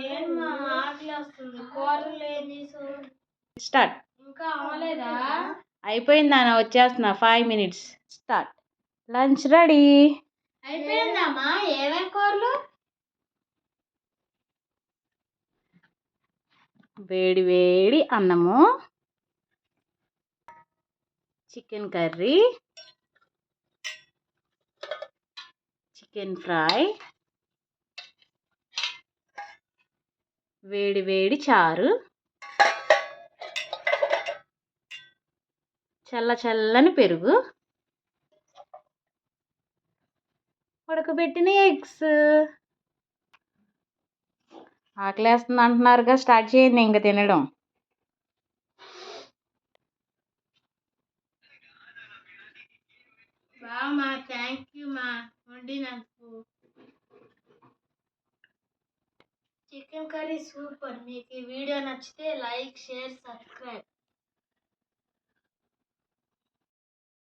ఏమ్మా ఆకలి వస్తుంది, కూరలు ఏంది స్టార్ట్. ఇంకా అవ్వలేదా? అయిపోయింది నాన్న, వచ్చేస్తున్నా. 5 minutes స్టార్ట్. Lunch ready. అయిపోయిందమ్మా. ఏమేం కూరలు? వేడి వేడి అన్నము, చికెన్ కర్రీ, చికెన్ ఫ్రై, వేడి వేడి చారు, చల్ల చల్లని పెరుగు, ఉడకబెట్టిన ఎగ్స్. ఆకలేస్తుంది అంటున్నారుగా, స్టార్ట్ చేయండి ఇంకా తినడం. బామ్మా, థ్యాంక్ యూ మా వండినందుకు. Chicken curry super. మీకు ఈ వీడియో నచ్చితే లైక్, షేర్, సబ్స్క్రైబ్.